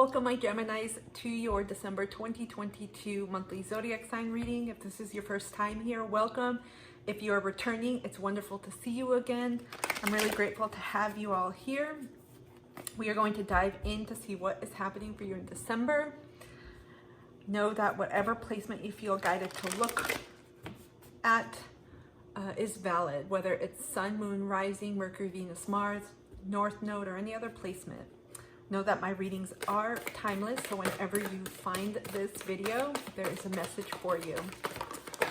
Welcome, my Geminis, to your December 2022 monthly zodiac sign reading. If this is your first time here, welcome. If you are returning, it's wonderful to see you again. I'm really grateful to have you all here. We are going to dive in to see what is happening for you in December. Know that whatever placement you feel guided to look at is valid, whether it's Sun, Moon, Rising, Mercury, Venus, Mars, North Node, or any other placement. Know that my readings are timeless, so whenever you find this video, there is a message for you.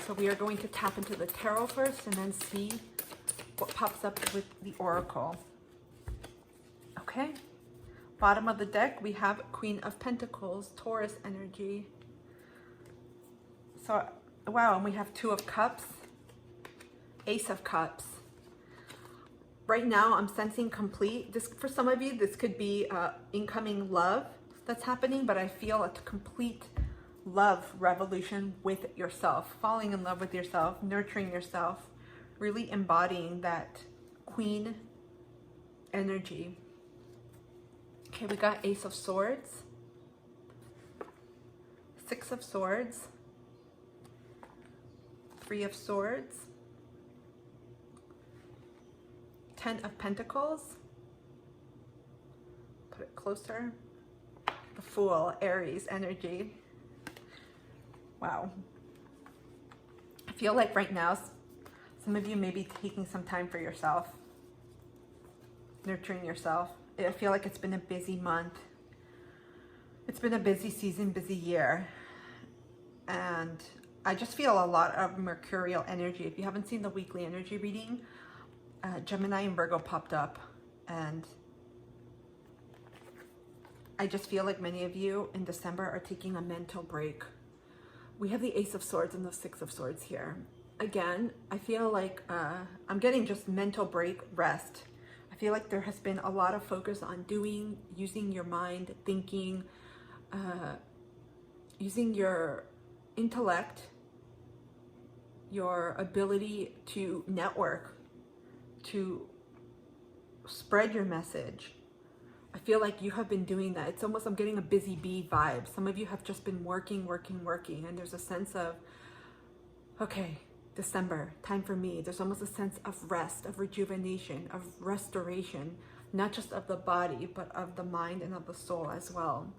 So we are going to tap into the tarot first and then see what pops up with the oracle. Okay, bottom of the deck, we have Queen of Pentacles, Taurus energy. So, wow, and we have Two of Cups, Ace of Cups. Right now, I'm sensing complete. This, for some of you, this could be incoming love that's happening, but I feel a complete love revolution with yourself, falling in love with yourself, nurturing yourself, really embodying that queen energy. Okay, we got Ace of Swords, Six of Swords, Three of Swords, Ten of Pentacles, put it closer, the Fool, Aries energy. Wow. I feel like right now, some of you may be taking some time for yourself, nurturing yourself. I feel like it's been a busy month. It's been a busy season, busy year. And I just feel a lot of mercurial energy. If you haven't seen the weekly energy reading, Gemini and Virgo popped up, and I just feel like many of you in December are taking a mental break. We have the Ace of Swords and the Six of Swords here. Again, I feel like I'm getting just mental break, rest. I feel like there has been a lot of focus on doing, using your mind, thinking, using your intellect, your ability to network, to spread your message. I feel like you have been doing that. It's almost, I'm getting a busy bee vibe. Some of you have just been working, and there's a sense of, okay, December, time for me. There's almost a sense of rest, of rejuvenation, of restoration, not just of the body, but of the mind and of the soul as well.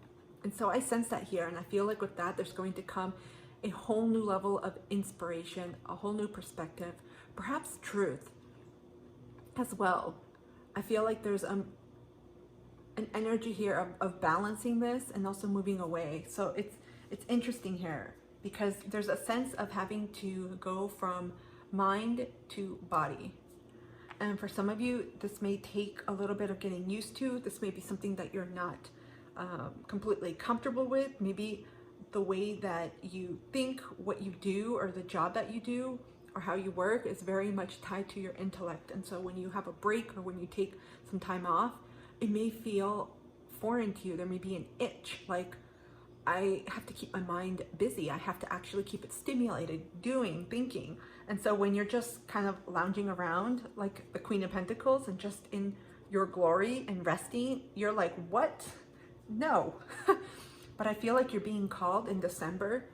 And so I sense that here, and I feel like with that, there's going to come a whole new level of inspiration, a whole new perspective, perhaps truth as well. I feel like there's an energy here of balancing this and also moving away. So it's interesting here because there's a sense of having to go from mind to body. And for some of you, this may take a little bit of getting used to. This may be something that you're not completely comfortable with. Maybe the way that you think, what you do, or the job that you do, or how you work is very much tied to your intellect. And so when you have a break or when you take some time off, it may feel foreign to you. There may be an itch, like I have to keep my mind busy. I have to actually keep it stimulated, doing, thinking. And so when you're just kind of lounging around like the Queen of Pentacles and just in your glory and resting, you're like, what? No. But I feel like you're being called in December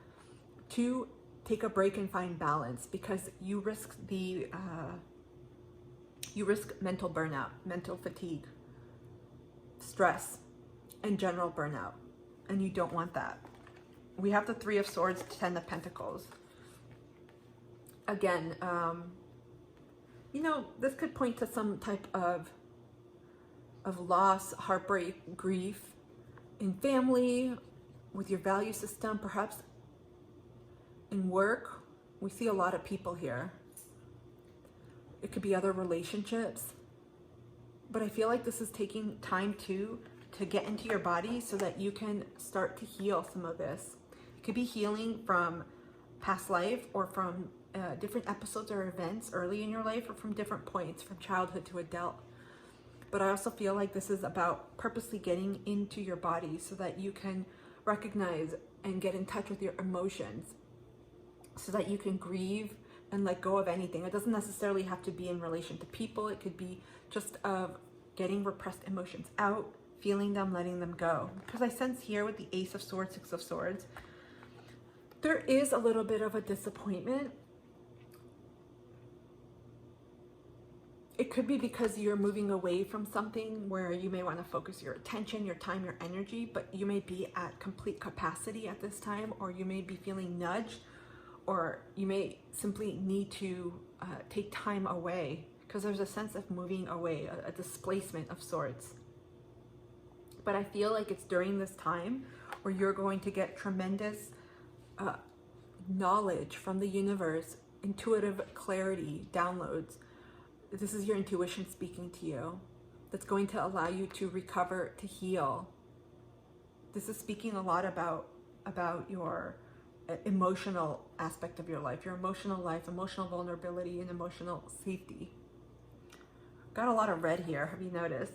to take a break and find balance, because you risk mental burnout, mental fatigue, stress, and general burnout, and you don't want that. We have the Three of Swords, Ten of Pentacles. Again, you know, this could point to some type of loss, heartbreak, grief in family, with your value system, perhaps in work. We see a lot of people here. It could be other relationships, but I feel like this is taking time to get into your body so that you can start to heal some of this. It could be healing from past life or from different episodes or events early in your life, or from different points, from childhood to adult. But I also feel like this is about purposely getting into your body so that you can recognize and get in touch with your emotions, so that you can grieve and let go of anything. It doesn't necessarily have to be in relation to people. It could be just of getting repressed emotions out, feeling them, letting them go. Because I sense here with the Ace of Swords, Six of Swords, there is a little bit of a disappointment. It could be because you're moving away from something where you may want to focus your attention, your time, your energy, but you may be at complete capacity at this time, or you may be feeling nudged, or you may simply need to take time away, because there's a sense of moving away, a displacement of sorts. But I feel like it's during this time where you're going to get tremendous knowledge from the universe, intuitive clarity, downloads. This is your intuition speaking to you. That's going to allow you to recover, to heal. This is speaking a lot about your emotional aspect of your life, your emotional life, emotional vulnerability, and emotional safety. Got a lot of red here, have you noticed?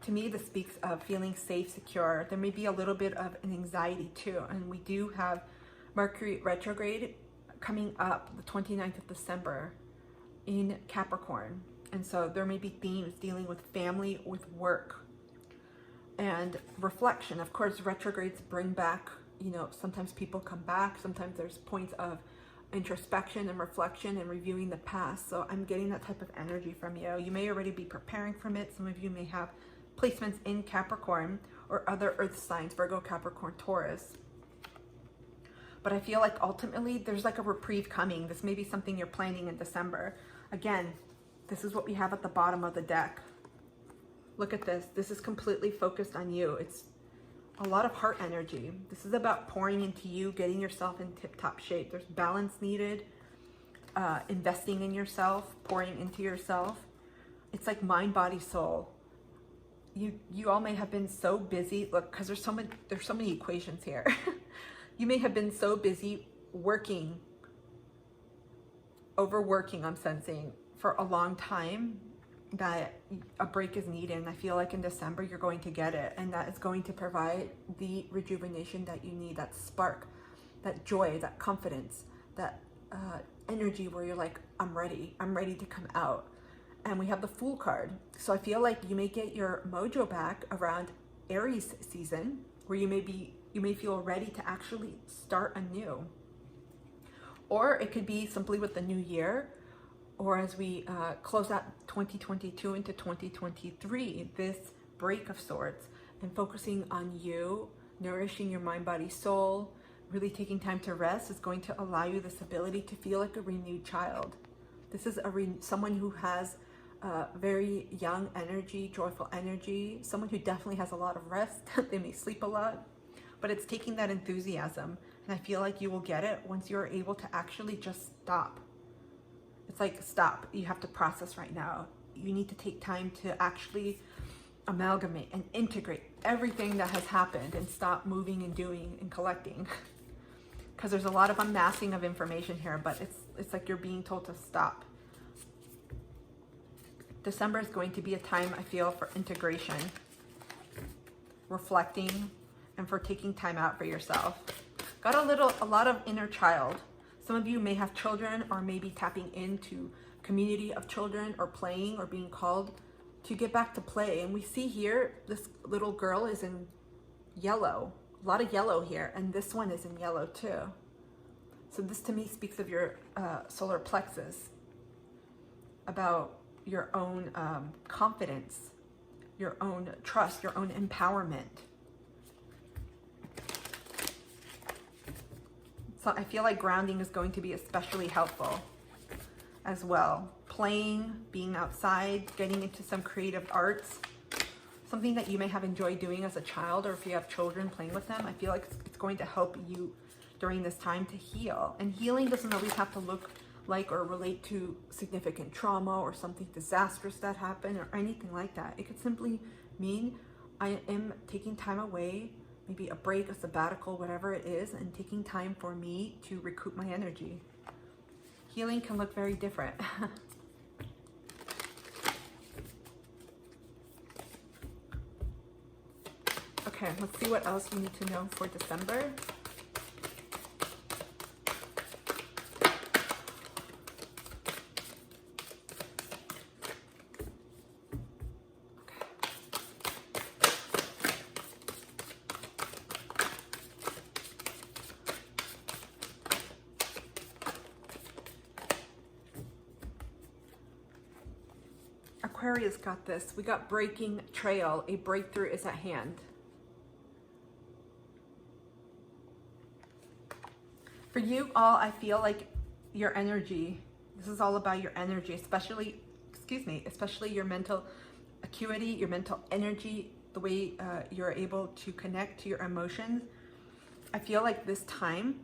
To me, this speaks of feeling safe, secure. There may be a little bit of an anxiety too. And we do have Mercury retrograde coming up the 29th of December in Capricorn. And so there may be themes dealing with family, with work, and reflection. Of course, retrogrades bring back, you know, sometimes people come back. Sometimes there's points of introspection and reflection and reviewing the past. So I'm getting that type of energy from you. You may already be preparing from it. Some of you may have placements in Capricorn or other earth signs, Virgo, Capricorn, Taurus. But I feel like ultimately there's like a reprieve coming. This may be something you're planning in December. Again, this is what we have at the bottom of the deck. Look at this. This is completely focused on you. It's a lot of heart energy. This is about pouring into you, getting yourself in tip-top shape. There's balance needed, investing in yourself, pouring into yourself. It's like mind, body, soul. You all may have been so busy. Look, because there's so many equations here. You may have been so busy working, overworking, I'm sensing, for a long time, that a break is needed. And I feel like in December you're going to get it, and that is going to provide the rejuvenation that you need, that spark, that joy, that confidence, that energy where you're like, I'm ready to come out. And we have the Fool card. So I feel like you may get your mojo back around Aries season, where you may feel ready to actually start anew. Or it could be simply with the new year, or as we close out 2022 into 2023, this break of sorts, and focusing on you, nourishing your mind, body, soul, really taking time to rest is going to allow you this ability to feel like a renewed child. This is someone who has very young energy, joyful energy, someone who definitely has a lot of rest. They may sleep a lot, but it's taking that enthusiasm. And I feel like you will get it once you're able to actually just stop. It's like, stop. You have to process right now. You need to take time to actually amalgamate and integrate everything that has happened and stop moving and doing and collecting. Because there's a lot of amassing of information here, but it's like you're being told to stop. December is going to be a time, I feel, for integration, reflecting, and for taking time out for yourself. Got a lot of inner child. Some of you may have children, or maybe tapping into community of children, or playing, or being called to get back to play. And we see here, this little girl is in yellow. A lot of yellow here, and this one is in yellow too. So this to me speaks of your solar plexus, about your own confidence, your own trust, your own empowerment. So I feel like grounding is going to be especially helpful as well. Playing, being outside, getting into some creative arts, something that you may have enjoyed doing as a child, or if you have children, playing with them. I feel like it's going to help you during this time to heal. And healing doesn't always have to look like or relate to significant trauma or something disastrous that happened or anything like that. It could simply mean I am taking time away, maybe a break, a sabbatical, whatever it is, and taking time for me to recoup my energy. Healing can look very different. Okay, let's see what else you need to know for December. Aquarius got this. We got breaking trail. A breakthrough is at hand. For you all, I feel like your energy, this is all about your energy, especially your mental acuity, your mental energy, the way you're able to connect to your emotions. I feel like this time,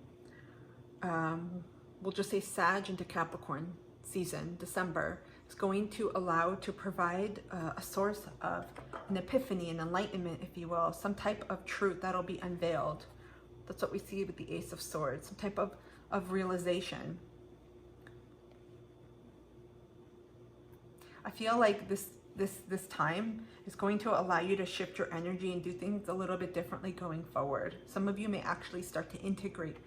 we'll just say Sag into Capricorn season, December, is going to allow to provide a source of an epiphany, an enlightenment, if you will, some type of truth that'll be unveiled. That's what we see with the Ace of Swords, some type of realization. I feel like this time is going to allow you to shift your energy and do things a little bit differently going forward. Some of you may actually start to integrate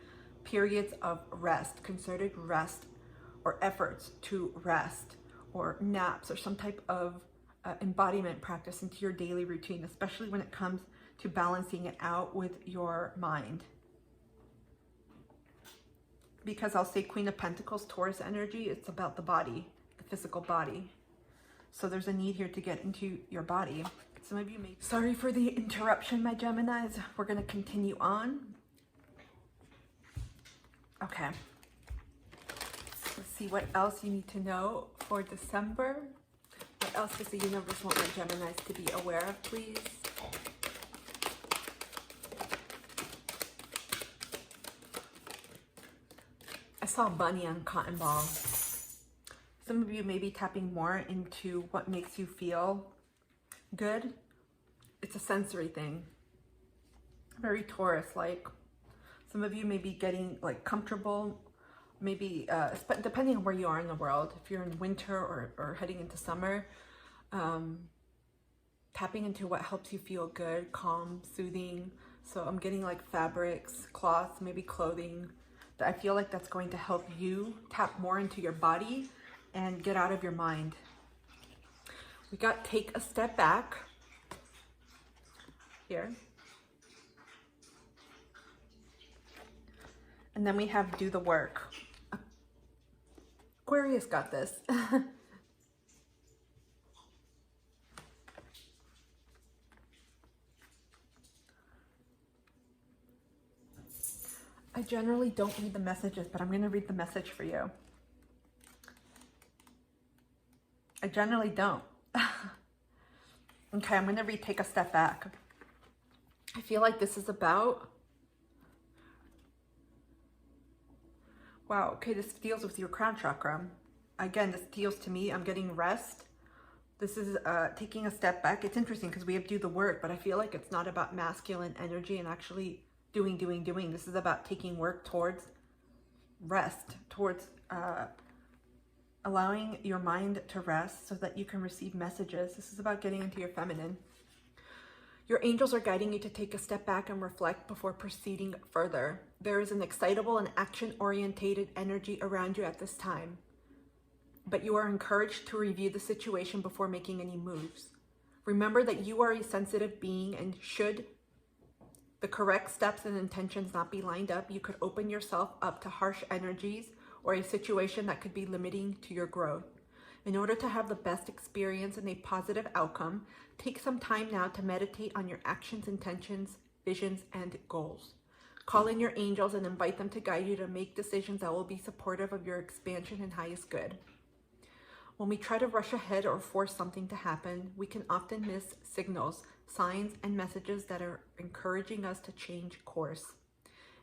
periods of rest, concerted rest, or efforts to rest, or naps, or some type of embodiment practice into your daily routine, especially when it comes to balancing it out with your mind. Because I'll say Queen of Pentacles, Taurus energy, it's about the body, the physical body. So there's a need here to get into your body. Some of you may... Sorry for the interruption, my Geminis. We're going to continue on. Okay. Let's see what else you need to know for December. What else does the universe want my Geminis to be aware of, please? I saw a bunny on cotton ball. Some of you may be tapping more into what makes you feel good. It's a sensory thing. Very Taurus-like. Some of you may be getting like comfortable, maybe depending on where you are in the world. If you're in winter or heading into summer, tapping into what helps you feel good, calm, soothing. So I'm getting like fabrics, cloths, maybe clothing. I feel like that's going to help you tap more into your body and get out of your mind. We got take a step back here. And then we have do the work. Aquarius got this. I generally don't read the messages, but I'm going to read the message for you. I generally don't. Okay, I'm going to read take a step back. I feel like this is about... Wow, okay, this deals with your crown chakra. Again, this deals to me, I'm getting rest. This is taking a step back. It's interesting because we have do the work, but I feel like it's not about masculine energy and actually doing. This is about taking work towards rest, towards allowing your mind to rest so that you can receive messages. This is about getting into your feminine. Your angels are guiding you to take a step back and reflect before proceeding further. There is an excitable and action-orientated energy around you at this time, but you are encouraged to review the situation before making any moves. Remember that you are a sensitive being, and should the correct steps and intentions not be lined up, you could open yourself up to harsh energies or a situation that could be limiting to your growth. In order to have the best experience and a positive outcome, take some time now to meditate on your actions, intentions, visions, and goals. Call in your angels and invite them to guide you to make decisions that will be supportive of your expansion and highest good. When we try to rush ahead or force something to happen, we can often miss signals, signs, and messages that are encouraging us to change course.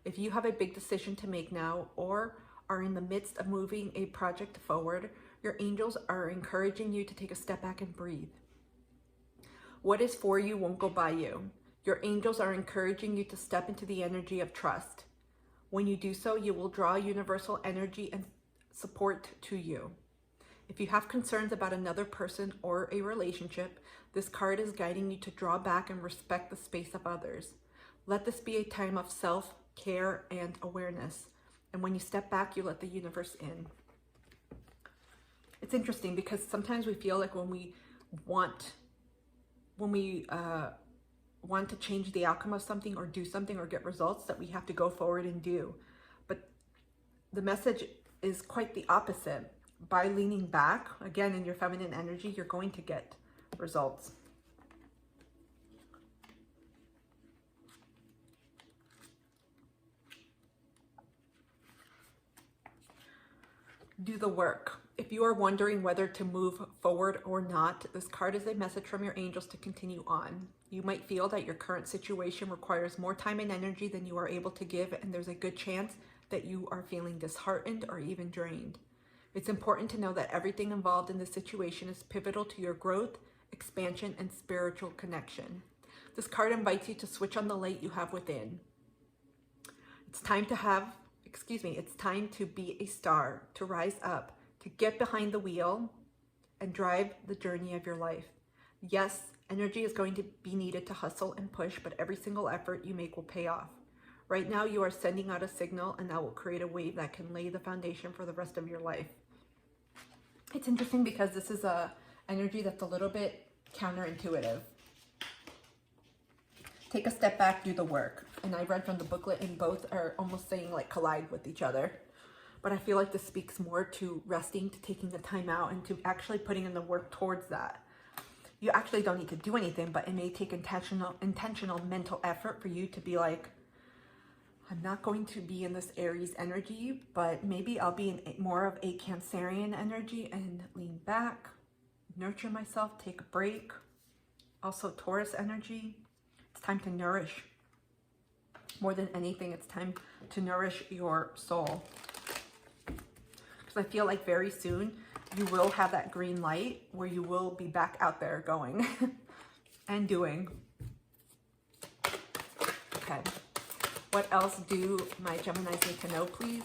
If you have a big decision to make now or are in the midst of moving a project forward, your angels are encouraging you to take a step back and breathe. What is for you won't go by you. Your angels are encouraging you to step into the energy of trust. When you do so, you will draw universal energy and support to you. If you have concerns about another person or a relationship, this card is guiding you to draw back and respect the space of others. Let this be a time of self-care and awareness. And when you step back, you let the universe in. It's interesting because sometimes we feel like when we want to change the outcome of something or do something or get results, that we have to go forward and do. But the message is quite the opposite. by leaning back, again, in your feminine energy, you're going to get results. Do the work. If you are wondering whether to move forward or not, this card is a message from your angels to continue on. You might feel that your current situation requires more time and energy than you are able to give, and there's a good chance that you are feeling disheartened or even drained. It's important to know that everything involved in this situation is pivotal to your growth, expansion, and spiritual connection. This card invites you to switch on the light you have within. It's time to be a star, to rise up, to get behind the wheel and drive the journey of your life. Yes, energy is going to be needed to hustle and push, but every single effort you make will pay off. Right now, you are sending out a signal, and that will create a wave that can lay the foundation for the rest of your life. It's interesting because this is a energy that's a little bit counterintuitive. Take a step back, do the work. And I read from the booklet, and both are almost saying like collide with each other. But I feel like this speaks more to resting, to taking the time out, and to actually putting in the work towards that. You actually don't need to do anything, but it may take intentional mental effort for you to be like, I'm not going to be in this Aries energy, but maybe I'll be in more of a Cancerian energy and lean back, nurture myself, take a break. Also Taurus energy. It's time to nourish. More than anything, it's time to nourish your soul. Because I feel like very soon you will have that green light where you will be back out there going and doing. Okay. What else do my Geminis need to know, please?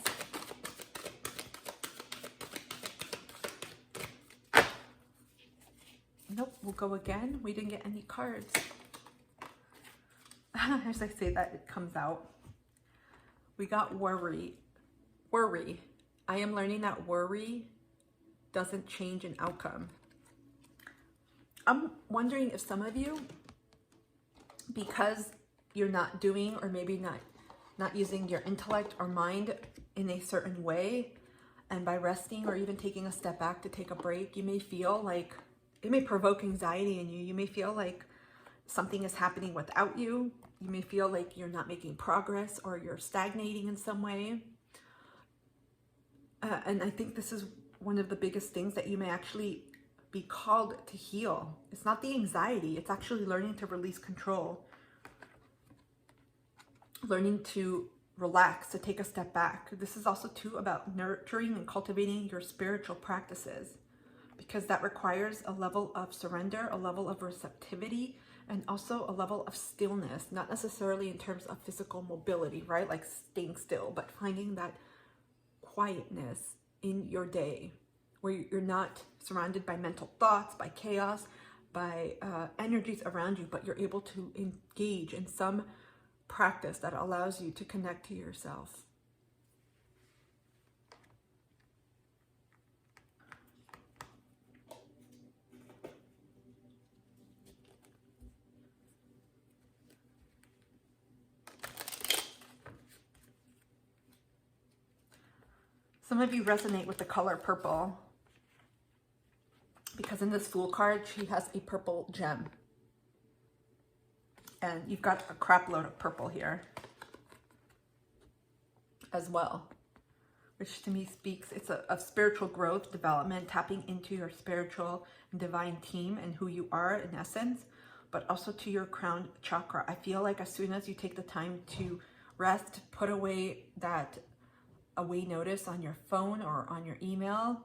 Nope, we'll go again. We didn't get any cards. As I say that, it comes out. We got worry. Worry. I am learning that worry doesn't change an outcome. I'm wondering if some of you, because you're not doing, or maybe not using your intellect or mind in a certain way, and by resting or even taking a step back to take a break, you may feel like it may provoke anxiety in you. You may feel like something is happening without you. You may feel like you're not making progress or you're stagnating in some way. And I think this is one of the biggest things that you may actually be called to heal. It's not the anxiety. It's actually learning to release control. Learning to relax, to take a step back. This is also too about nurturing and cultivating your spiritual practices, because that requires a level of surrender, a level of receptivity, and also a level of stillness, not necessarily in terms of physical mobility, right? Like staying still, but finding that quietness in your day where you're not surrounded by mental thoughts, by chaos, by energies around you, but you're able to engage in some practice that allows you to connect to yourself. Some of you resonate with the color purple, because in this Fool card, she has a purple gem. And you've got a crap load of purple here as well, which to me speaks, it's of spiritual growth, development, tapping into your spiritual and divine team and who you are in essence, but also to your crown chakra. I feel like as soon as you take the time to rest, put away that away notice on your phone or on your email,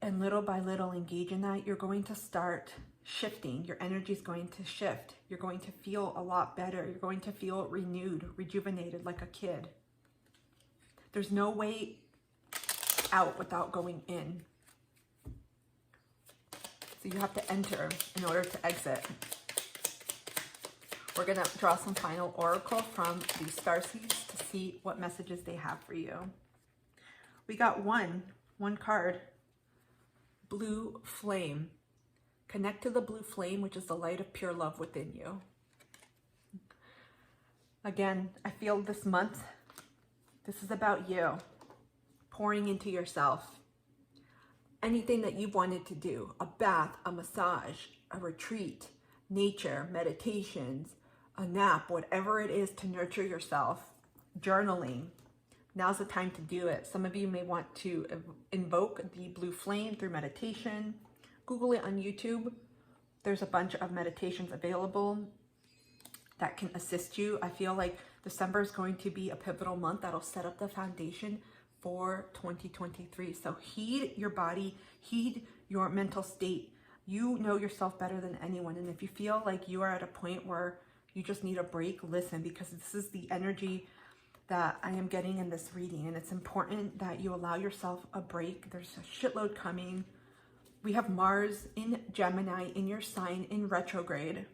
and little by little engage in that, you're going to start shifting. Your energy is going to shift. You're going to feel a lot better. You're going to feel renewed, rejuvenated, like a kid. There's no way out without going in. So you have to enter in order to exit. We're going to draw some final oracle from these starseeds to see what messages they have for you. We got one card, blue flame. Connect to the blue flame, which is the light of pure love within you. Again, I feel this month, this is about you, pouring into yourself, anything that you've wanted to do, a bath, a massage, a retreat, nature, meditations, a nap, whatever it is to nurture yourself, journaling, now's the time to do it. Some of you may want to invoke the blue flame through meditation. Google it on YouTube. There's a bunch of meditations available that can assist you. I feel like December is going to be a pivotal month that'll set up the foundation for 2023. So heed your body, heed your mental state. You know yourself better than anyone. And if you feel like you are at a point where you just need a break, listen, because this is the energy that I am getting in this reading. And it's important that you allow yourself a break. There's a shitload coming. We have Mars in Gemini in your sign in retrograde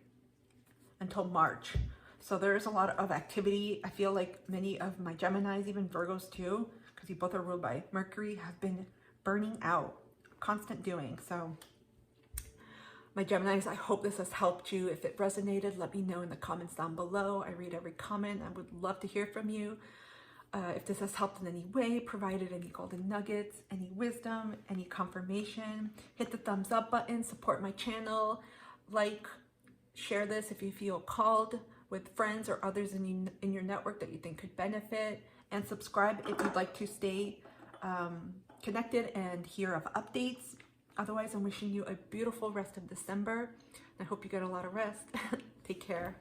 until March. So there's a lot of activity. I feel like many of my Geminis, even Virgos too, because you both are ruled by Mercury, have been burning out, constant doing. So my Geminis, I hope this has helped you. If it resonated, let me know in the comments down below. I read every comment. I would love to hear from you. If this has helped in any way, provided any golden nuggets, any wisdom, any confirmation, hit the thumbs up button, support my channel, like, share this if you feel called with friends or others in your network that you think could benefit, and subscribe if you'd like to stay connected and hear of updates. Otherwise, I'm wishing you a beautiful rest of December. I hope you get a lot of rest. Take care.